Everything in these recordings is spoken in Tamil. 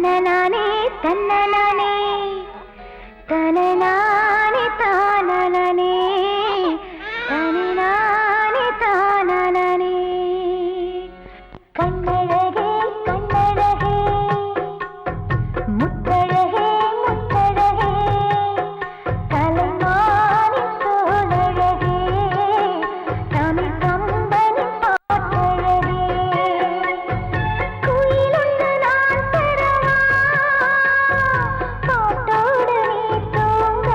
தன்னனானே தன்னனானே தனனானே தானனானே தனனானே தானனானே கண்ணழகே கண்ணழகே முத்தழகே முத்தழகே கலைமானி தோழழகே தமிழ் கம்பனி பாட்டழகே குயிலொன்று நான் தரவா பாட்டோடு நீ தூங்க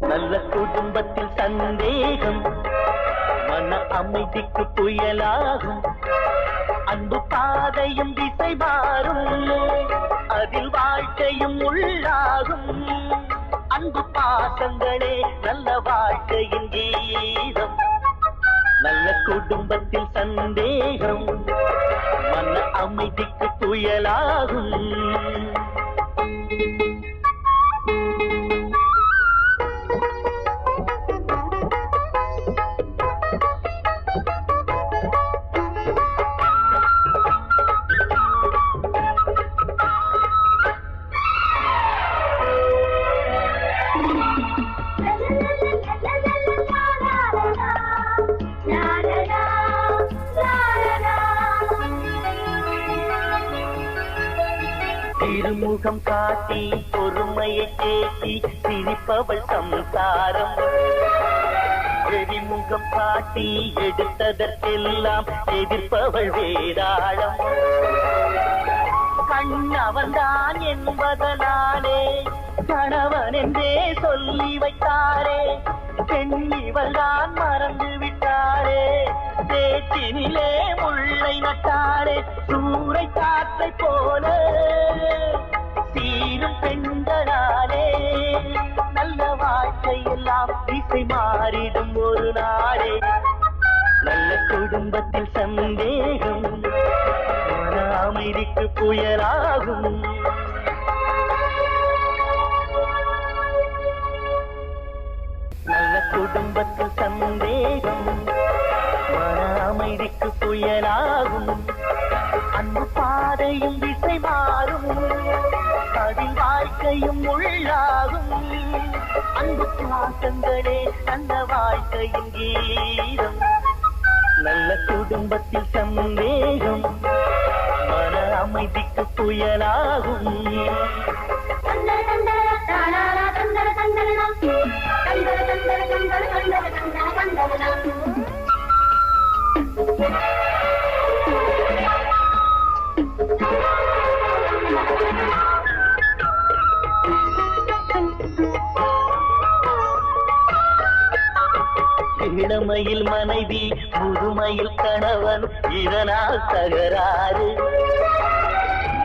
நல்ல குடும்பத்தில் சந்தேகம் மன அமைதிக்கு புயலாகும். அன்பு பாதையும் திசை மாறும், அதில் வாழ்க்கையும் உள்ளாகும். அன்பு பாசங்களே நல்ல வாழ்க்கையின் கீதம். நல்ல குடும்பத்தில் சந்தேகம் மன அமைதிக்கு புயலாகும். திருமுகம் காட்டி பொறுமையை தேக்கி சிரிப்பவள் சம்சாரம். எரிமுகம் காட்டி எடுத்ததற்கெல்லாம் எதிர்ப்பவள் வேதாளம். கண்ணவன்தான் என்பதனாலே கணவன் என்றே சொல்லி வைத்தாரே, பெண்ணிவள் தான் மறந்து விட்டாரே. தேச்சினிலே முள்ளை நட்டாரே, சூறை காற்றை போல சீரும் பெண்களாலே நல்ல வாழ்க்கையெல்லாம் திசை மாறிடும் ஒரு நாளே. நல்ல குடும்பத்தில் சந்தேகம் மன அமைதிக்கு புயலாகும். நல்ல குடும்பத்தில் சந்தேகம் மன அமைதிக்கு புயலாகும். அன்பு பாதையும் திசை மாறும், அதில் வாழ்க்கையும் உள்ளாகும். அன்பு பாசங்களே நல்ல வாழ்க்கையின் கீதம். நல்ல குடும்பத்தில் சந்தேகம் மன அமைதிக்கு புயலாகும். இளமையில் மனைவி, முதுமையில் கணவன், இதனால் தகராறு.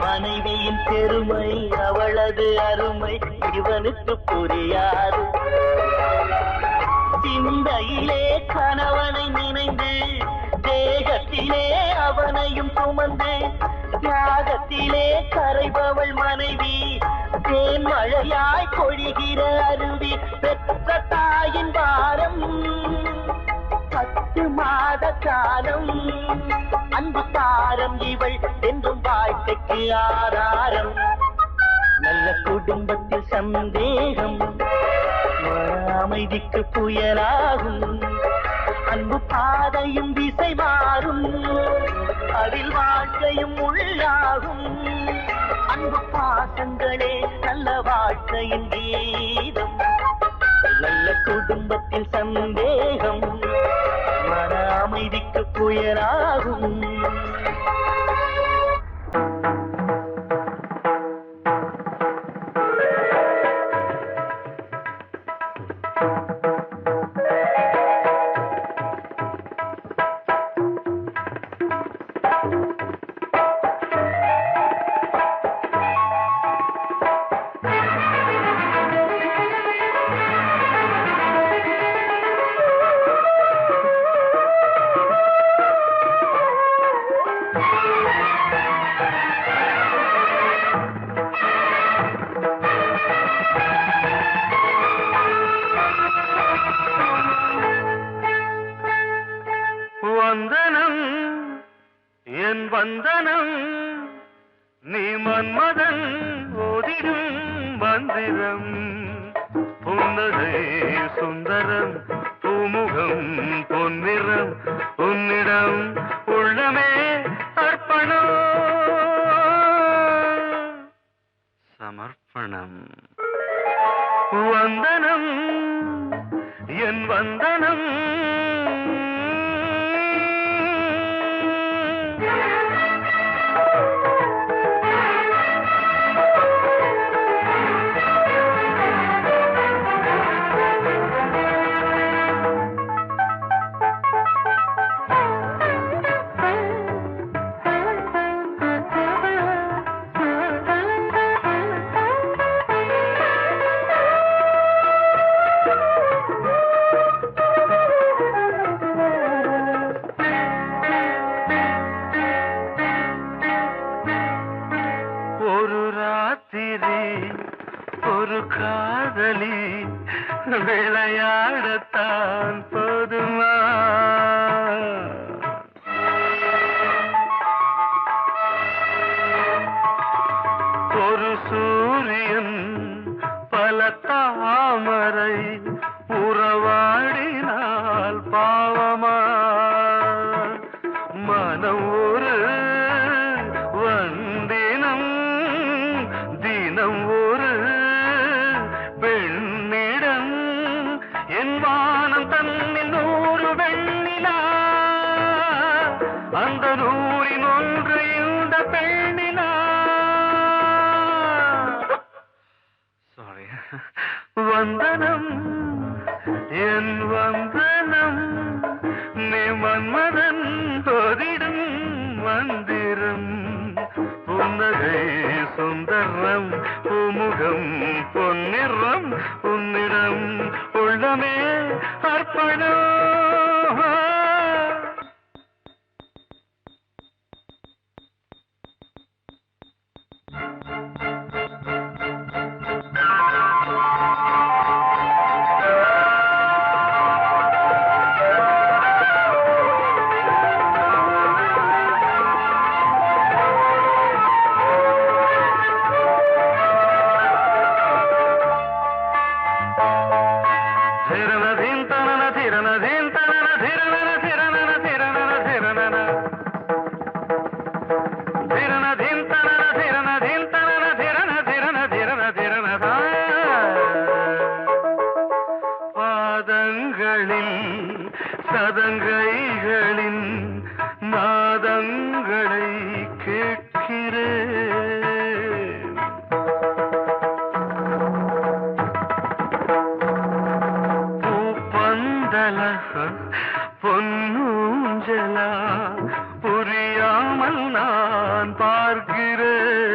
மனைவியின் பெருமை, அவளது அருமை இவனுக்கு புரியாது. சிந்தையிலே கணவனை நினைந்து, தேகத்திலே அவனையும் சுமந்து, தியாகத்திலே கரைபவள் மனைவி, தேன் மழையாய் பொழிகிற அருவி. பெற்ற தாயின் பாரம் 10 மாத காலம், அன்பு தாரம் இவள் என்றும் வாழ்க்கைக்கு ஆதாரம். நல்ல குடும்பத்தில் சந்தேகம் அமைதிக்கு புயலாகும். அன்பு பாதையும் திசை மாறும், அதில் வாழ்க்கையும் உள்ளாகும். அன்பு பாசங்களே நல்ல வாழ்க்கையின் கீதம். நல்ல குடும்பத்தில் சந்தேகம் மன அமைதிக்கு புயலாகும். வந்தனம் என் வந்தனம், நீ மன்மதன் ஓதிடும் மந்திரம். புன்னகை சுந்தரம், பூமுகம் பொன்னிறம், உன்னிடம் உள்ளமே அர்ப்பணம் சமர்ப்பணம். வந்தனம் என் வந்தனம், விளையாடத்தான் போதுமா? ஒரு சூரியன் பல தாமரை உறவாடினால் பாவமா? மனம் ஒரு வந்தினம் தினம் ஒரு பெண்ணிடம் என் வானம் தன்னில் 100 வெண்ணிலா அந்த 100இன் ஒன்று இந்த பெண்ணிலா. சாரி. வந்தனம் என் வந்தனம் நீ மன்மதன் போதிடும் மந்திரம். புன்னகை சுந்தரம் பூமுகம் பொன்னிறம் உன்னிடம் உள்ளமே அர்ப்பணம். பாதங்களில் சதங்கைகளின் நாதங்களை கேட்கிறேன். பூப்பந்தல பொன்னூஞ்சலா புரியாமல் நான் பார்க்கிறேன்.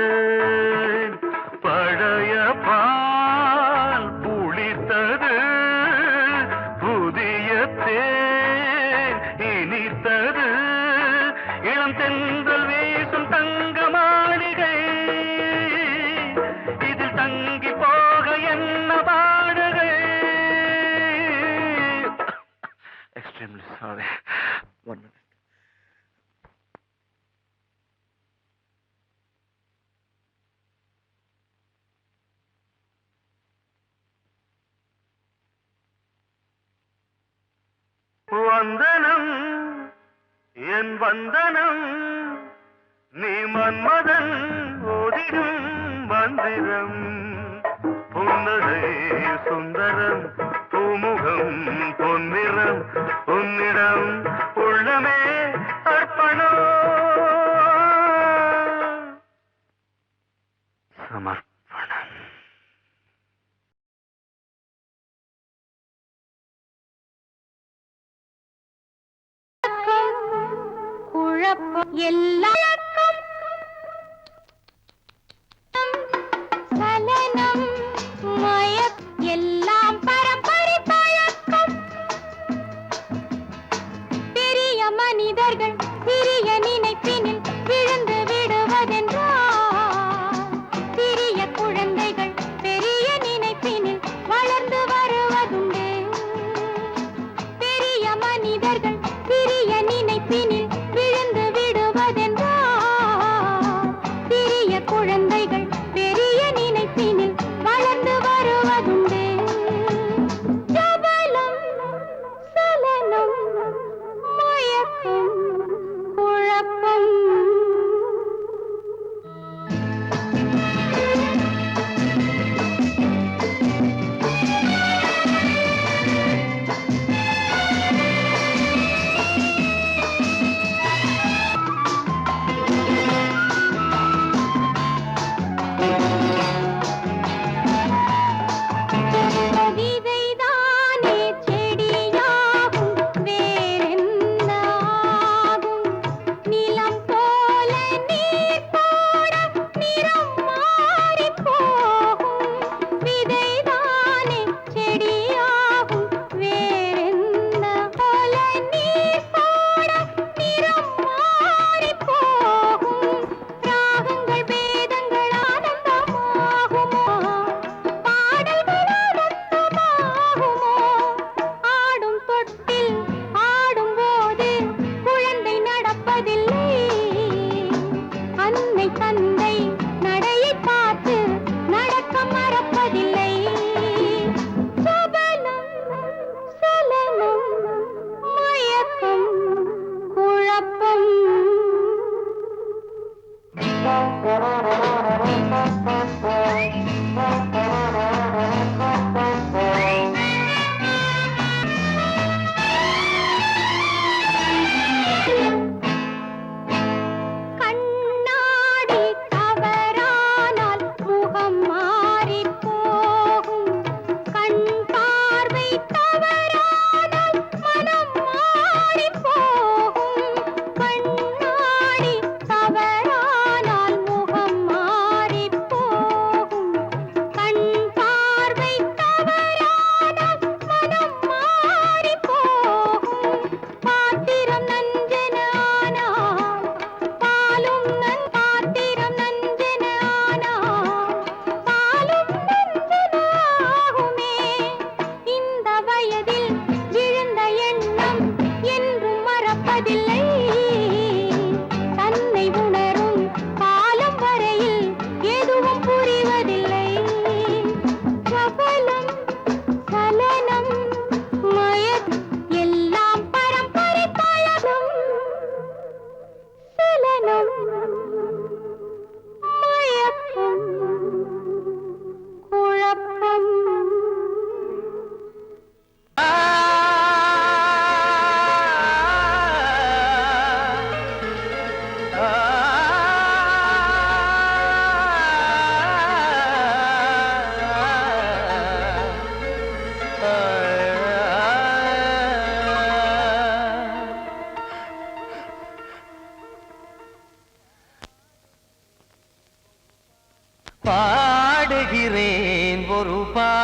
பழைய பால் புளித்தது புதிய தேன் இனித்தது இளம் தென்றல் வீசும் தங்க மாளிகை இதில் தங்கி போக என்ன பாடுகை. Extremely sorry. 1 minute. வந்தனம் என் வந்தனம் நீ மன்மதன் ஓதிடும் மந்திரம். புன்னகை சுந்தரம் பூமுகம் பொன்னிறம் உன்னிடம் உள்ளமே அர்ப்பணம். சமர்ப்பணம். குழப்பம் எல்லாம் சலனம் மயக் எல்லாம் பரம்பரை பழக்கம். பெரிய மனிதர்கள் சிறிய நினைப்பினில் விழுந்து விடுவதென்றால் சிறிய குழந்தைகள் பெரிய நினைப்பினில் வளர்ந்து வருவதுண்டு. பெரிய மனிதர்கள் சிறிய நினைப்பினில் விழுந்து விடுவதென்றால் சிறிய குழந்தைகள் பெரிய நினைப்பினில் வளர்ந்து வருவதுண்டு. ஜபலம் சலனம் மயக்கம் குழப்பம்.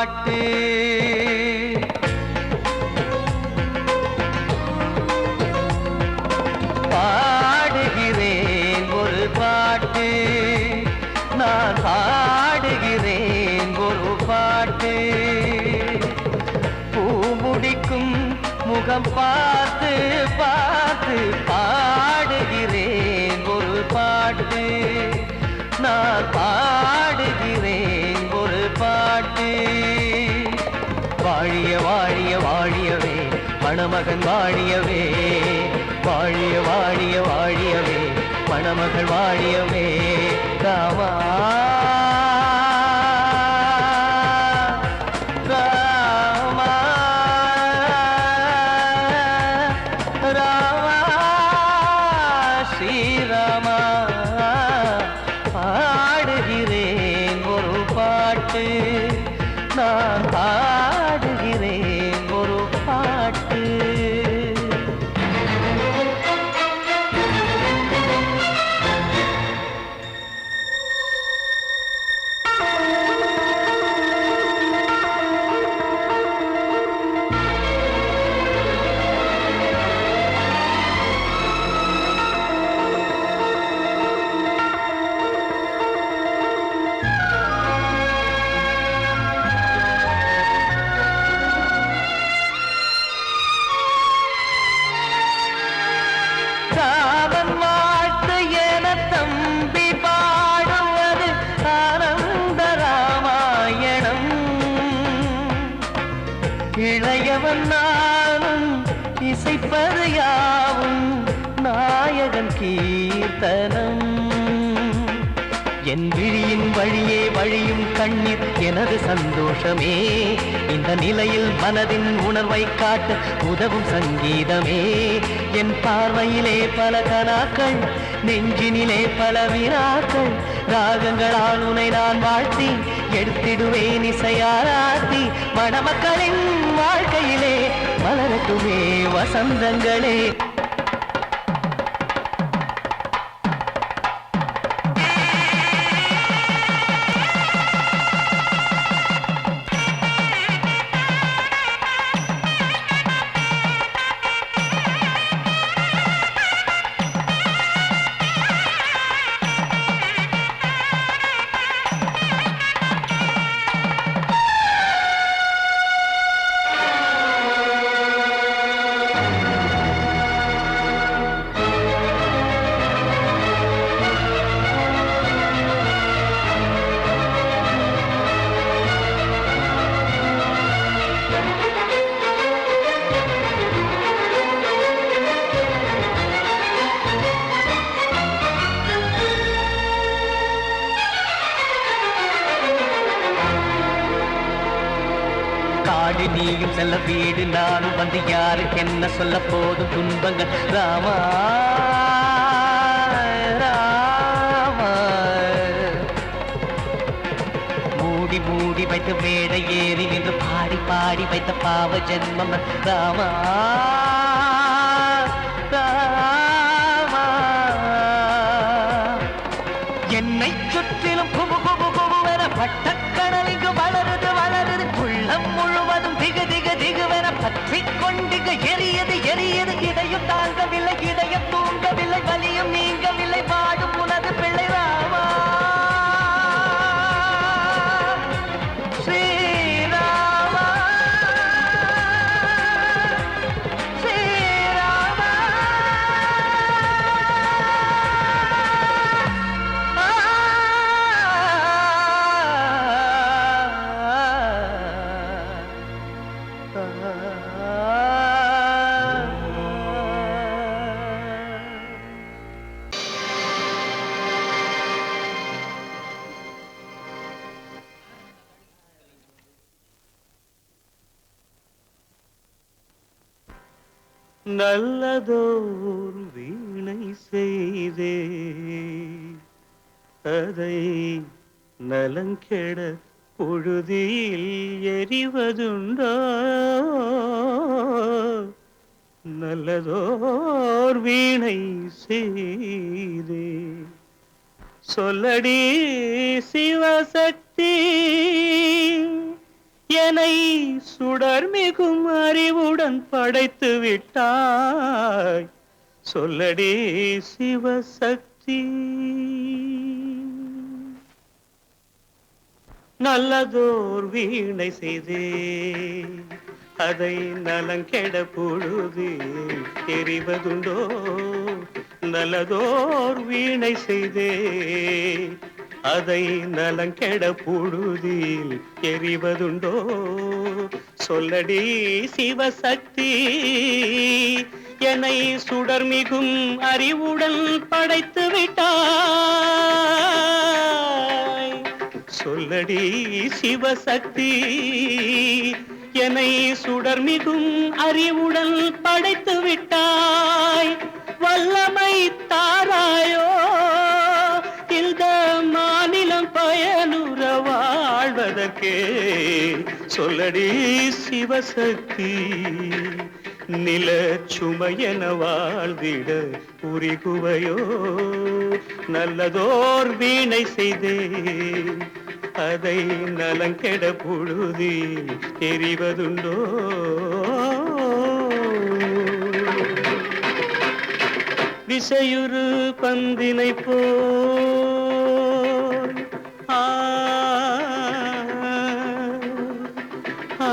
பாட்டு. பாடுகிறேன் ஒரு பாட்டு, நான் பாடுகிறேன் ஒரு பாட்டு. பூ முடிக்கும் முகம் பார்த்து பார்த்து பாடுகிறேன் ஒரு பாட்டு, நான் பாடுகிறேன் ஒரு பாட்டு. வாழிய வாழிய வாழியவே மணமகன் வாழியவே, வாழிய வாழிய வாழியவே மணமகள் வாழியவே. ராமா ராமா ராமா ஸ்ரீராமா. பாடுகிறேன் ஒரு பாட்டு, நான் பாடுகிறேன் ஒரு பாட்டு. ராமன் வாழ்த்து என தம்பி பாடுவது ஆனந்த ராமாயணம். இளையவன் நானும் இசைப்பது யாவும் நாயகன் கீர்த்தனம். என் விழியின் வழியே வழியும் கண்ணீர் எனது சந்தோஷமே. இந்த நிலையில் மனதின் உணர்வை காட்ட உதவும் சங்கீதமே. என் பார்வையிலே பல கனாக்கள், நெஞ்சினிலே பல வினாக்கள். ராகங்களால் உனை நான் வாழ்த்தி எடுத்திடுவேன் இசையாராத்தி. மணமக்களின் வாழ்க்கையிலே மலரட்டுமே வசந்தங்களே. காடு நீயும் செல்ல வீடு நானும் வந்து யாருக்கு என்ன சொல்ல போதும் துன்பங்கள். ராமா ராமா மூடி மூடி வைத்த மேடை ஏறி நின்று பாடி பாடி வைத்த பாவ ஜென்மம். ராமா ராமா என்னை சுற்றிலும் புகு புகு புகுவென பட்டக்கடல் இங்கு வளருது வளருது. உள்ளம் முழுவதும் திகு திகு திகுவென பற்றி கொண்டிக எரியது எரியது. இதையும் தாங்கவில்லை இதயம் தூங்கவில்லை, வலியும் நீங்கவில்லை, வாடும் உனது பிள்ளை ராமா ஸ்ரீராமா ஸ்ரீராமா. நல்லதோர் வீணை செய்தே அதை நலங்கெட பொழுதில் எரிவதுண்டோ. நல்லதோர் வீணை செய்தே சொல்லடி சிவசக்தி என்னை சுடர் மிகும் அறிவுடன் படைத்து விட்டாய் சொல்லடி சிவசக்தி நல்லதோர் வீணை செய்தே அதை நலங்கெட பொழுது எறிவதுண்டோ நல்லதோர் வீணை செய்தே அதை நலங்கெட பொழுதில் எறிவதுண்டோ சொல்லடி சிவசக்தி என்னை சுடர் மிகும் அறிவுடன் படைத்து விட்டாய் சொல்லடி சிவசக்தி என்னை சுடர் மிகும் அறிவுடன் படைத்து விட்டாய் வல்லமை தாராயோ இந்த மாநிலம் பயனுற வாழ்வதற்கே சொல்லடி சிவசக்தி நில சுமையென வாழ்ந்திட உரிகுவையோ நல்லதோர் வீணை செய்தே அதை நலங்கெட பொழுதில் தெரிவதுண்டோ விசையுறு பந்தினை போல் ஆ ஆ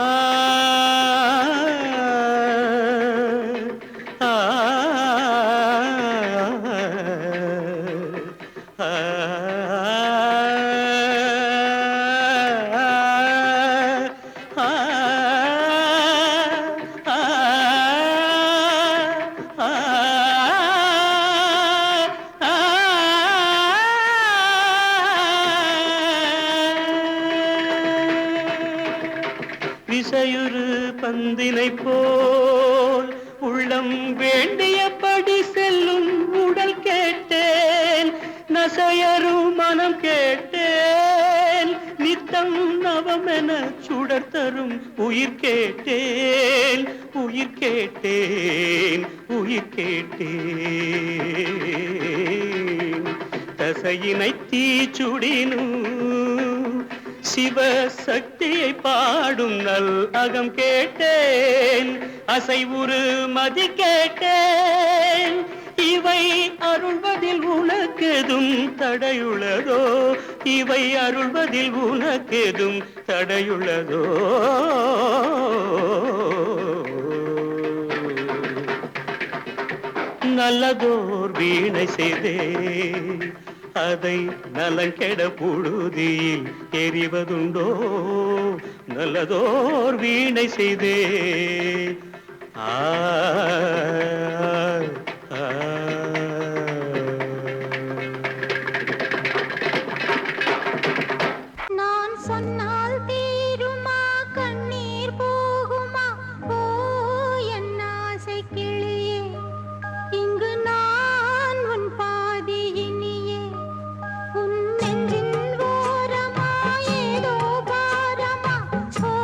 விசையுறு பந்தினை போல் உள்ளம் வேண்டியபடி செல்லும் உடல் கேட்டேன் நசையரும் மனம் கேட்டேன் நித்தம் நவமென சுடர் தரும் உயிர் கேட்டேன் உயிர் கேட்டேன் உயிர் கேட்டேன் தசையினை தீச்சுடினும் சிவசக்தியை பாடும் நல் அகம் கேட்டேன் அசைவுறு மதி கேட்டேன் இவை அருள்வதில் உனக்கெதும் தடையுள்ளதோ இவை அருள்வதில் உனக்கெதும் தடையுள்ளதோ நல்லதோர் வீணை செய்தே அதை நலங்கெட பொழுதில் எறிவதுண்டோ நல்லதோர் வீணை செய்தே ஆ நான் சொன்னால் தீருமா கண்ணீர் போகுமா ஓ என் ஆசை கிளியே இங்கு நான் உன் பாதியினியே உன் நெஞ்சின் ஓரமா ஏதோ பாரமா ஓ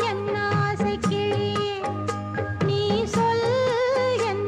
என் ஆசை கிளியே நீ சொல் என்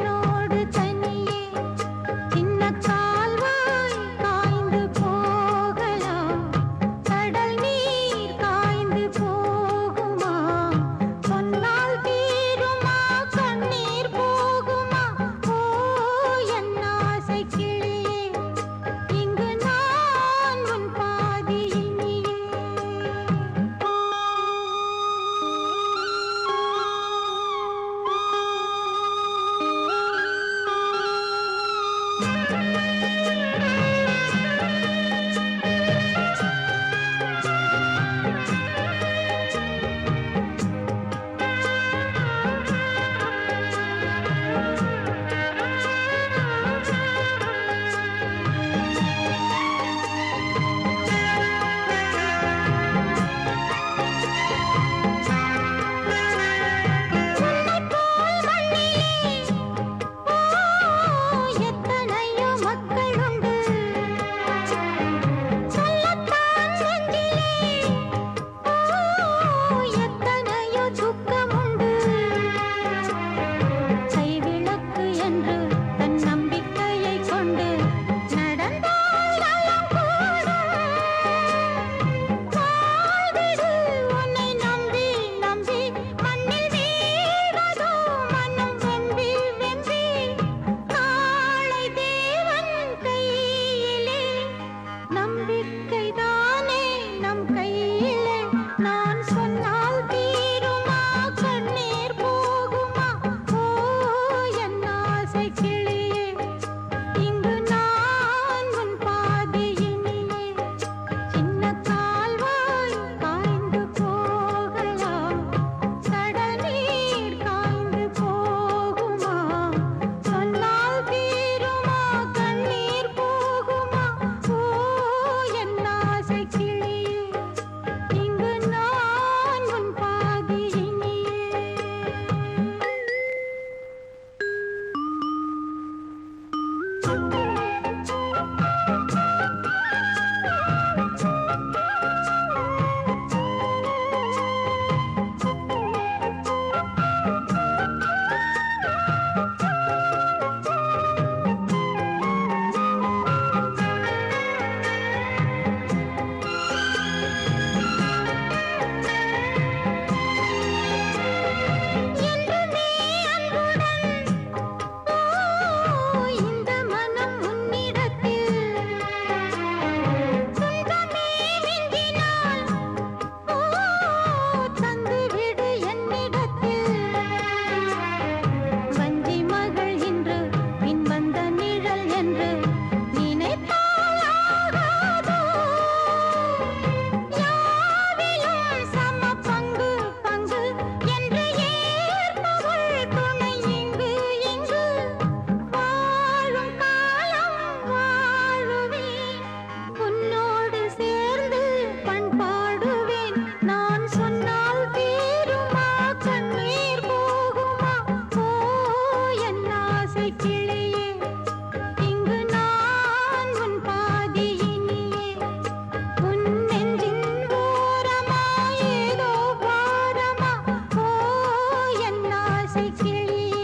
ஆசை கிளியே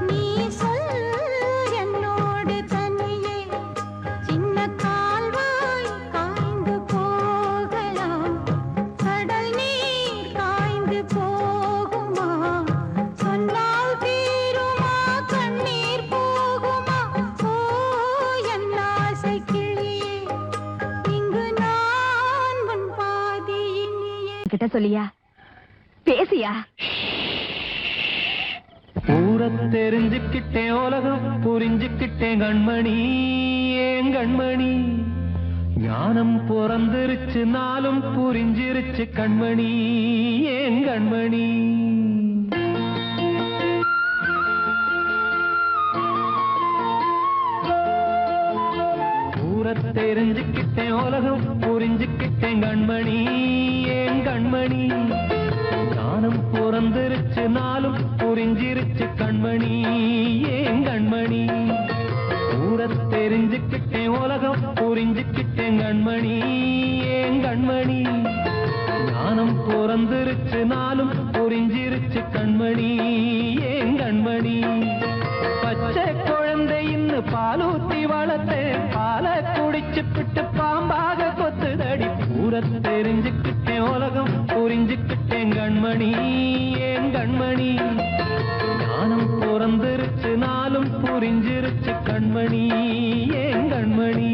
நீ சொல் என்னோடு தனியே சின்ன கால்வாய் காய்ந்து போகலாம் கடல் நீர் காய்ந்து போகுமா சொன்னால் தீருமா கண்ணீர் போகுமா ஓ என் ஆசை கிளியே இங்கு நான் உன் பாதியினியே கிட்ட சொல்லியா பேசியா ஊரை தெரிஞ்சுக்கிட்டேன் உலகம் புரிஞ்சுக்கிட்டேன் கண்மணி ஏன் கண்மணி ஞானம் பிறந்திருச்சு நாளும் புரிஞ்சிருச்சு கண்மணி ஏன் கண்மணி ஊரை தெரிஞ்சுக்கிட்டேன் உலகம் புரிஞ்சுக்கிட்டேன் கண்மணி ஏன் கண்மணி ஞானம் பிறந்திருச்சு நாளும் புரிஞ்சிருச்சு கண்மணி ஏன் கண்மணி ஊரை தெரிஞ்சுக்கிட்டேன் உலகம் புரிஞ்சுக்கிட்டேன் கண்மணி ஏன் கண்மணி ஞானம் பிறந்திருச்சு நாளும் புரிஞ்சிருச்சு கண்மணி ஏன் கண்மணி பச்சை குழந்தை இன்னும் பாலூத்தி வளர்த்தேன் பாலை குடிச்சுப்பிட்டு பாம்பாக கொத்துதடி ஊரை தெரிஞ்சுக்கிட்டேன் உலகம் புரிஞ்சுக்கிட்டேன் கண்மணி ஏன் கண்மணி ஞானம் பிறந்திருச்சு நாளும் புரிஞ்சிருச்சு கண்மணி ஏன் கண்மணி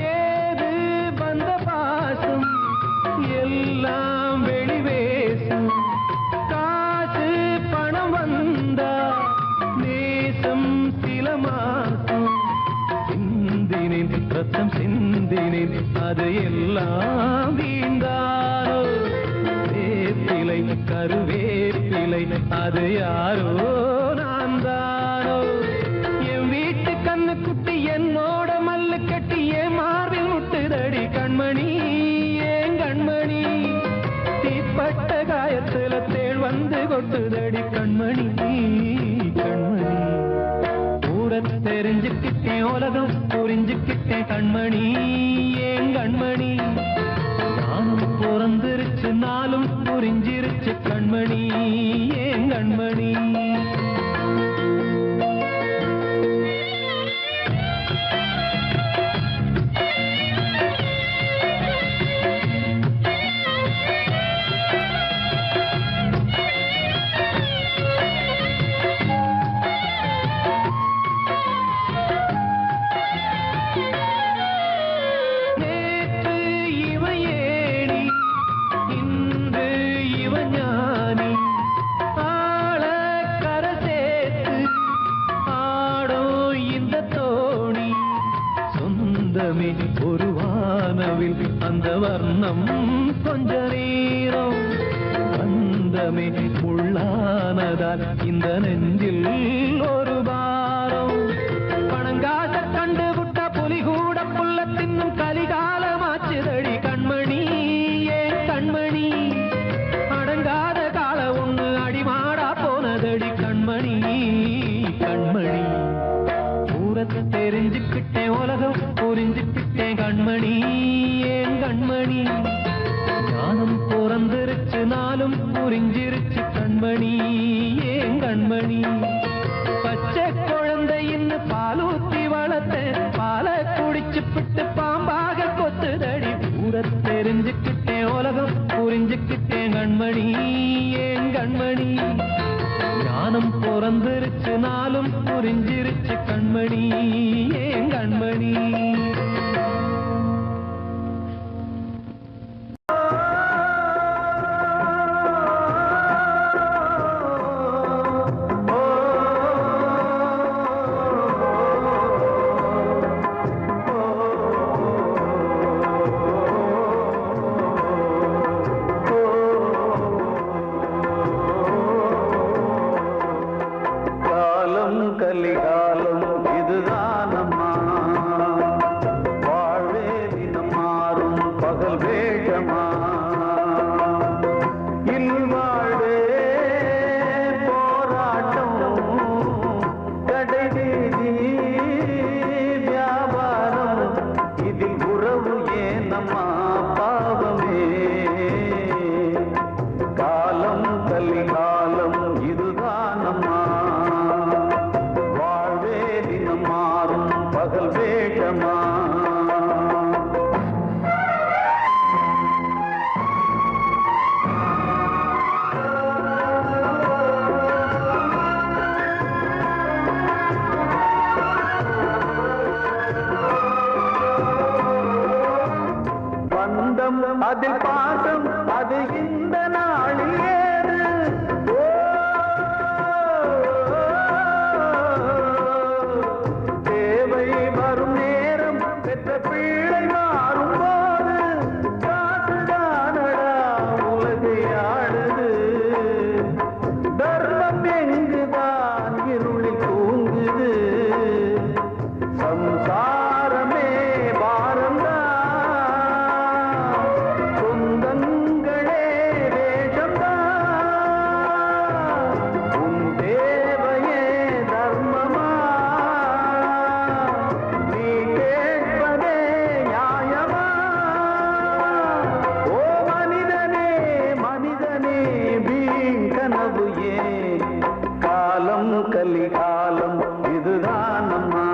ஏது வந்த பாசம் எல்லாம் வெளிவேசம் காசு பணம் வந்தா நேசம் சில மாசம் சிந்தினேன் ரத்தம் சிந்தினேன் அது எல்லாம் வீந்தாரோ வேப்பிலை கருவேப்பிலை அது யாரோ நான் தானோ என் வீட்டு கண்ணு குட்டி என்னோட மல்லு கட்டி என் மார்பில் முட்டுதடி கண்மணி ஏன் கண்மணி தீப்பட்ட காயத்துல தேள் வந்து கொட்டுதடி கண்மணி கண்மணி ஊரை தெரிஞ்சுக்கிட்டேன் உலகம் புரிஞ்சுக்கிட்டேன் கண்மணி ஏன் கண்மணி நானும் பிறந்திருச்சு நாளும் புரிஞ்சிருச்சு கண்மணி ஏன் கண்மணி நேற்று இவ ஏணி இன்று இவ ஞானி ஆள கரை சேர்த்து ஆடோ இந்த தோணி சொந்தமே ஒரு வானவில் அந்த வர்ணம் கொஞ்ச நேரம் வந்தமே உள்ளானதால் இந்த நெஞ்சில் ஒரு பாரம் பணங்காச கண்டு விட்ட புலி கூட புல்ல தின்னும் கலிகாலமாச்சுதடி கண்மணி ஏன் கண்மணி அடங்காத கால ஒண்ணு அடிமாடா போனதடி கண்மணி கண்மணி ஊரை தெரிஞ்சுக்கிட்டேன் உலகம் புரிஞ்சுக்கிட்டேன் கண்மணி ஏன் கண்மணி ஞானம் பிறந்திருச்சு நாளும் புரிஞ்சிருச்சு கண்மணி ஏன் கண்மணி பச்சை குழந்தை இன்னும் பாலூத்தி வளர்த்தேன் பாலை குடிச்சுப்பிட்டு பாம்பாக கொத்துதடி ஊரை தெரிஞ்சுக்கிட்டேன் உலகம் புரிஞ்சுக்கிட்டேன் கண்மணி ஏன் கண்மணி ஞானம் பிறந்திருச்சு நாளும் புரிஞ்சிருச்சு கண்மணி ஏன் கண்மணி காலம் கலிகாலம் இதுதானம்மா அதில் பாசம் அது இந்த நாளில் ஏது தேவை வரும் நேரம் பெற்ற பிள்ளை மாறும் போது காசுதானடா உலகை ஆடுது தர்மம் எங்குதான் இருளில் தூங்குது சம்சாரமே பாரம்தான் சொந்தங்களே வேஷம்தான் உன் தேவையே தர்மமா நீ கேட்பதே நியாயமா ஓ மனிதனே மனிதனே வீண் கனவு ஏன் காலம் கலிகாலம் இதுதான் அம்மா